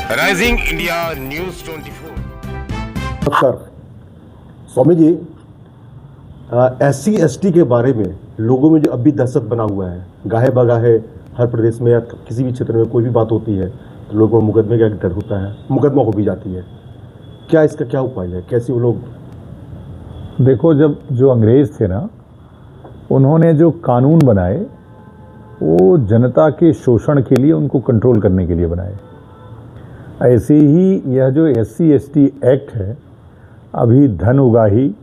Rising India news 24। नमस्कार Swami ji, SC/ST के बारे में लोगों में जो अभी दहशत बना हुआ है, गाहे बगाहे हर प्रदेश में या किसी भी क्षेत्र में कोई भी बात होती है तो लोगों को मुकदमे का डर होता है, मुकदमा हो भी जाती है। क्या इसका क्या उपाय है, कैसे वो लोग? देखो, जब जो अंग्रेज थे ना, उन्होंने जो कानून बनाए वो जनता के शोषण के लिए, उनको कंट्रोल करने के लिए बनाए। ऐसे ही यह जो SC/ST एक्ट है, अभी धन उगाही,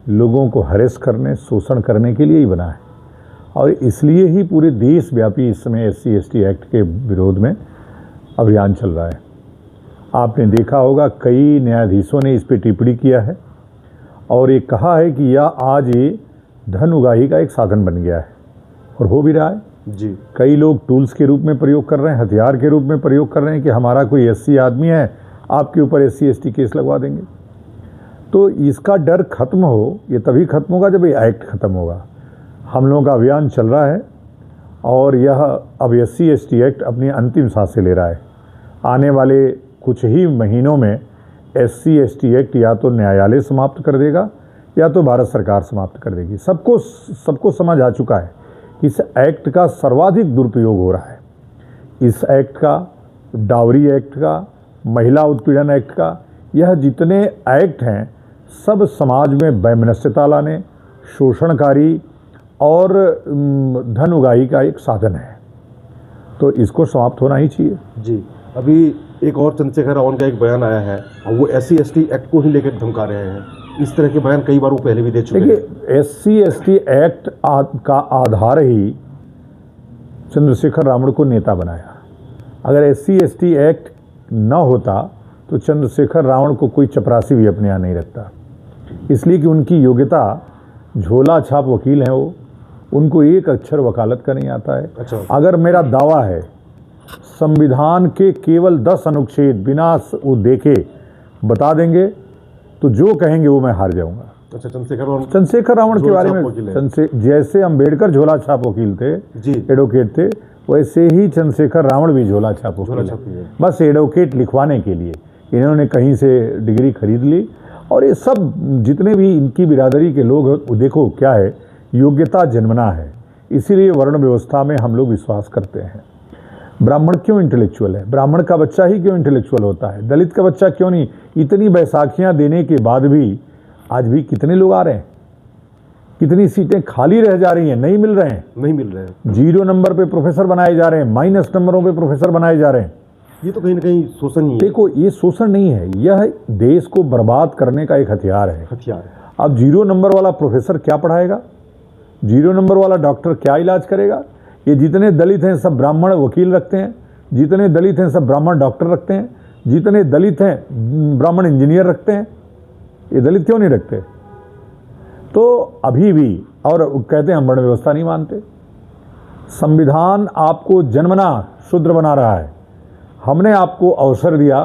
लोगों को हरेस करने, शोषण करने के लिए ही बना है। और इसलिए ही पूरे देशव्यापी इस समय SC/ST एक्ट के विरोध में अभियान चल रहा है। आपने देखा होगा कई न्यायाधीशों ने इस पर टिप्पणी किया है और ये कहा है कि यह आज ये धन उगाही का एक साधन बन गया है और हो भी रहा है जी। कई लोग टूल्स के रूप में प्रयोग कर रहे हैं, हथियार के रूप में प्रयोग कर रहे हैं कि हमारा कोई SC आदमी है, आपके ऊपर SC/ST केस लगवा देंगे। तो इसका डर खत्म हो, ये तभी खत्म होगा जब ये एक्ट खत्म होगा। हम लोगों का अभियान चल रहा है और यह अब SC/ST एक्ट अपनी अंतिम सांसें ले रहा है। आने वाले कुछ ही महीनों में SC/ST एक्ट या तो न्यायालय समाप्त कर देगा या तो भारत सरकार समाप्त कर देगी। सबको समझ आ चुका है कि इस एक्ट का सर्वाधिक दुरुपयोग हो रहा है। इस एक्ट का, डावरी एक्ट का, महिला उत्पीड़न एक्ट का, यह जितने एक्ट हैं सब समाज में वैमनस्यता लाने, शोषणकारी और धन उगाही का एक साधन है। तो इसको समाप्त होना ही चाहिए। जी, अभी एक और चंद्रशेखर रावण का एक बयान आया है और वो SC/ST एक्ट को ही लेकर धमका रहे हैं। इस तरह के बयान कई बार वो पहले भी दे चुके हैं। देखिए, SC/ST एक्ट का आधार ही चंद्रशेखर रावण को नेता बनाया। अगर SC/ST एक्ट न होता तो चंद्रशेखर रावण को कोई चपरासी भी अपने यहाँ नहीं रखता, इसलिए कि उनकी योग्यता, झोला छाप वकील हैं वो, उनको एक अक्षर वकालत का नहीं आता है। अच्छा। अगर मेरा दावा है संविधान के केवल 10 अनुच्छेद बिना वो देखे बता देंगे तो जो कहेंगे वो मैं हार जाऊंगा। अच्छा, चंद्रशेखर रावण के बारे में जैसे अम्बेडकर झोला छाप वकील थे, एडवोकेट थे, वैसे ही चंद्रशेखर रावण भी झोला छाप वकील है। बस एडवोकेट लिखवाने के लिए इन्होंने कहीं से डिग्री खरीद ली। और ये सब जितने भी इनकी बिरादरी के लोग हैं, वो देखो क्या है, योग्यता जन्मना है। इसीलिए वर्ण व्यवस्था में हम लोग विश्वास करते हैं। ब्राह्मण क्यों इंटेलेक्चुअल है? ब्राह्मण का बच्चा ही क्यों इंटेलेक्चुअल होता है? दलित का बच्चा क्यों नहीं? इतनी बैसाखियां देने के बाद भी आज भी कितने लोग आ रहे हैं, कितनी सीटें खाली रह जा रही हैं, नहीं मिल रहे हैं। 0 नंबर पे प्रोफेसर बनाए जा रहे हैं, माइनस नंबरों पे प्रोफेसर बनाए जा रहे हैं। ये तो कहीं ना कहीं शोषण ही है। देखो, ये शोषण नहीं है, यह देश को बर्बाद करने का एक हथियार है। अब 0 नंबर वाला प्रोफेसर क्या पढ़ाएगा? 0 नंबर वाला डॉक्टर क्या इलाज करेगा? ये जितने दलित हैं सब ब्राह्मण वकील रखते हैं, जितने दलित हैं सब ब्राह्मण डॉक्टर रखते हैं, जितने दलित हैं ब्राह्मण इंजीनियर रखते हैं। ये दलित क्यों नहीं रखते? तो अभी भी, और कहते हैं हम वर्ण व्यवस्था नहीं मानते। संविधान आपको जन्मना शूद्र बना रहा है। हमने आपको अवसर दिया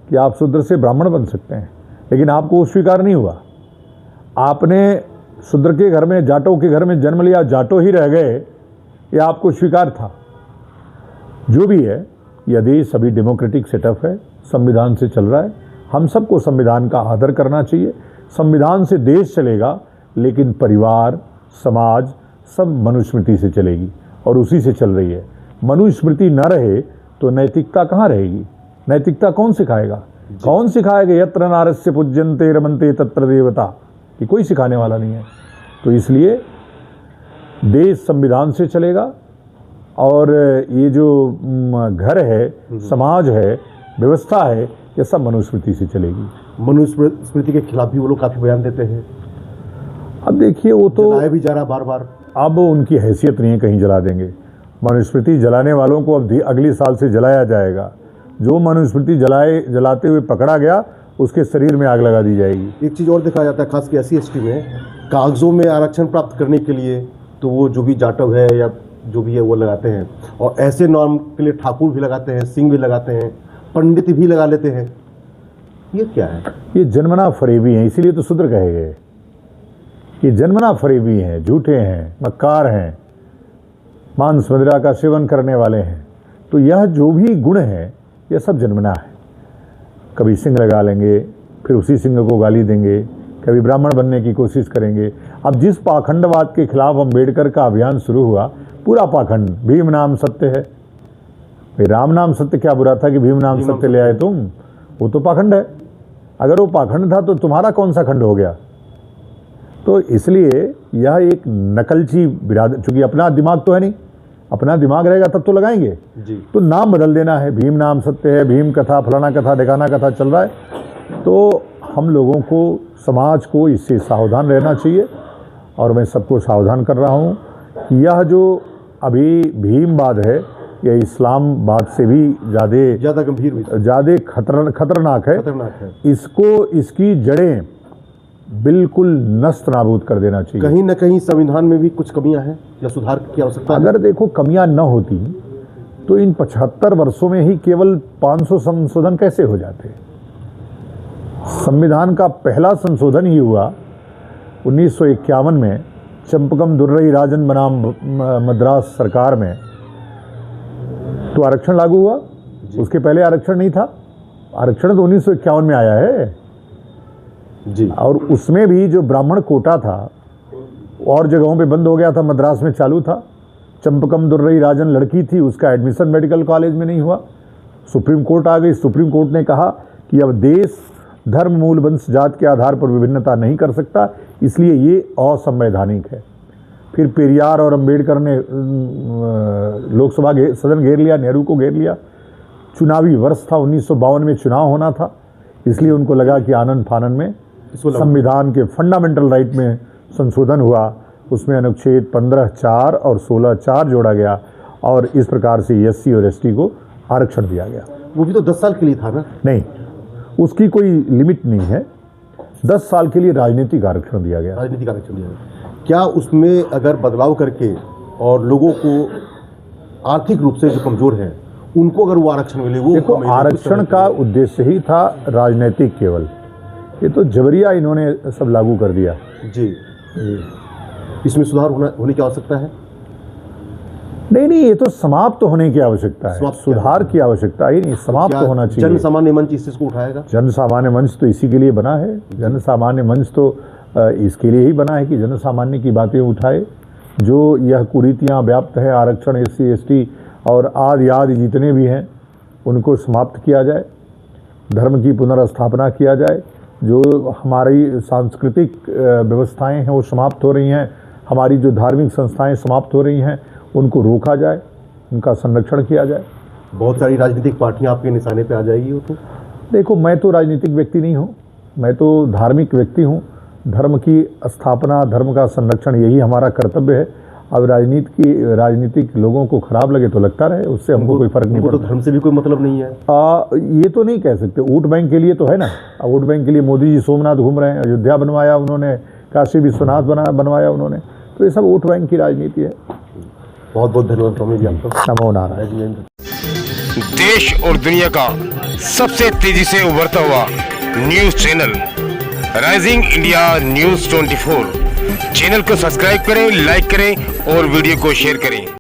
कि आप शूद्र से ब्राह्मण बन सकते हैं, लेकिन आपको वो स्वीकार नहीं हुआ। आपने शूद्र के घर में, जाटों के घर में जन्म लिया, जाटो ही रह गए, यह आपको स्वीकार था। जो भी है, यह देश अभी डेमोक्रेटिक सेटअप है, संविधान से चल रहा है। हम सबको संविधान का आदर करना चाहिए। संविधान से देश चलेगा, लेकिन परिवार, समाज सब मनुस्मृति से चलेगी और उसी से चल रही है। मनुस्मृति न रहे तो नैतिकता कहाँ रहेगी? नैतिकता कौन सिखाएगा? कौन सिखाएगा? यत्र नारस्य पूज्यन्ते रमन्ते तत्र देवता, कि कोई सिखाने वाला नहीं है। तो इसलिए देश संविधान से चलेगा और ये जो घर है, समाज है, व्यवस्था है, ये सब मनुस्मृति से चलेगी। मनुस्मृति के खिलाफ भी वो लोग काफी बयान देते हैं। अब देखिए, वो तो जलाया भी जा रहा बार। अब उनकी हैसियत नहीं है, कहीं जला देंगे। मनुस्मृति जलाने वालों को अब अगले साल से जलाया जाएगा। जो मनुस्मृति जलाते हुए पकड़ा गया, उसके शरीर में आग लगा दी जाएगी। एक चीज़ और दिखाया जाता है, खास कर SC/ST में, कागजों में आरक्षण प्राप्त करने के लिए तो वो जो भी जाटव है या जो भी है वो लगाते हैं, और ऐसे नॉर्म के लिए ठाकुर भी लगाते हैं, सिंह भी लगाते हैं, पंडित भी लगा लेते हैं। ये क्या है? ये जन्मना फरेबी हैं, इसीलिए तो शूद्र कहे गए। ये जन्मना फरेबी हैं, झूठे हैं, मक्कार हैं, मांस मदिरा का सेवन करने वाले हैं। तो यह जो भी गुण है, ये सब जन्मना है। कभी सिंह लगा लेंगे, फिर उसी सिंह को गाली देंगे, कभी ब्राह्मण बनने की कोशिश करेंगे। अब जिस पाखंडवाद के खिलाफ अम्बेडकर का अभियान शुरू हुआ, पूरा पाखंड, भीम नाम सत्य है। भाई राम नाम सत्य क्या बुरा था कि भीम नाम सत्य ले आए तुम? वो तो पाखंड है। अगर वो पाखंड था तो तुम्हारा कौन सा खंड हो गया? तो इसलिए यह एक नकलची बिरादर, चूंकि अपना दिमाग तो है नहीं, अपना दिमाग रहेगा तब तो लगाएंगे जी। तो नाम बदल देना है, भीम नाम सत्य है, भीम कथा, फलाना कथा, ढिकाना कथा चल रहा है। तो हम लोगों को, समाज को इससे सावधान रहना चाहिए। और मैं सबको सावधान कर रहा हूँ कि यह जो अभी भीमवाद है, यह इस्लामवाद से भी ज़्यादा गंभीर, ज़्यादा खतरनाक है। इसको, इसकी जड़ें बिल्कुल नष्ट नाबूद कर देना चाहिए। कहीं ना कहीं संविधान में भी कुछ कमियां हैं या सुधार की आवश्यकता है। अगर देखो कमियां न होती तो इन 75 वर्षों में ही केवल 500 संशोधन कैसे हो जाते? संविधान का पहला संशोधन ही हुआ 1951 में, चंपकम दुर्रई राजन बनाम मद्रास सरकार में, तो आरक्षण लागू हुआ। उसके पहले आरक्षण नहीं था। आरक्षण तो 1951 में आया है जी। और उसमें भी जो ब्राह्मण कोटा था और जगहों पे बंद हो गया था, मद्रास में चालू था। चंपकम दुर्रई राजन लड़की थी, उसका एडमिशन मेडिकल कॉलेज में नहीं हुआ। सुप्रीम कोर्ट आ गई। सुप्रीम कोर्ट ने कहा कि अब देश धर्म, मूल, वंश, जात के आधार पर विभिन्नता नहीं कर सकता, इसलिए ये असंवैधानिक है। फिर पेरियार और अंबेडकर ने लोकसभा सदन घेर लिया, नेहरू को घेर लिया। चुनावी वर्ष था, 1952 में चुनाव होना था, इसलिए उनको लगा कि आनंद फानन में संविधान के फंडामेंटल राइट में संशोधन हुआ। उसमें अनुच्छेद 15(4) और 16(4) जोड़ा गया और इस प्रकार से एससी और एसटी को आरक्षण दिया गया। वो भी तो 10 साल के लिए था ना? नहीं, उसकी कोई लिमिट नहीं है। 10 साल के लिए राजनीतिक आरक्षण दिया गया। राजनीतिक आरक्षण दिया गया। क्या उसमें अगर बदलाव करके और लोगों को आर्थिक रूप से जो कमजोर हैं उनको अगर वो आरक्षण मिले? वो देखो, आरक्षण का उद्देश्य ही था राजनीतिक केवल। ये तो जबरिया इन्होंने सब लागू कर दिया जी। इसमें सुधार होने की आवश्यकता है? नहीं, ये तो समाप्त होने की आवश्यकता है। सुधार की आवश्यकता ही नहीं, समाप्त होना चाहिए। जन सामान्य मंच इस चीज को उठाएगा? जन सामान्य मंच तो इसी के लिए बना है। जन सामान्य मंच तो इसके लिए ही बना है कि जन सामान्य की बातें उठाए। जो यह कुरीतियाँ व्याप्त है, आरक्षण, एससी एसटी और आदि जितने भी हैं, उनको समाप्त किया जाए। धर्म की पुनर्स्थापना किया जाए। जो हमारी सांस्कृतिक व्यवस्थाएं हैं वो समाप्त हो रही हैं, हमारी जो धार्मिक संस्थाएं समाप्त हो रही हैं, उनको रोका जाए, उनका संरक्षण किया जाए। बहुत सारी राजनीतिक पार्टियां आपके निशाने पे आ जाएगी। वो तो देखो, मैं तो राजनीतिक व्यक्ति नहीं हूँ, मैं तो धार्मिक व्यक्ति हूँ। धर्म की स्थापना, धर्म का संरक्षण, यही हमारा कर्तव्य है। अब राजनीतिक लोगों को खराब लगे तो लगता रहे, उससे हमको कोई फर्क नहीं पड़ता। तो धर्म से भी कोई मतलब नहीं है। ये तो नहीं कह सकते। वोट बैंक के लिए तो है ना। वोट बैंक के लिए मोदी जी सोमनाथ घूम रहे हैं, अयोध्या बनवाया उन्होंने, काशी विश्वनाथ बनवाया उन्होंने। तो ये सब वोट बैंक की राजनीति है। बहुत बहुत धन्यवाद स्वामी जी आपका। नमो नारायण। देश और दुनिया का सबसे तेजी से उभरता हुआ news channel rising India news 24। Channel को सब्सक्राइब करें, लाइक करें और वीडियो को शेयर करें।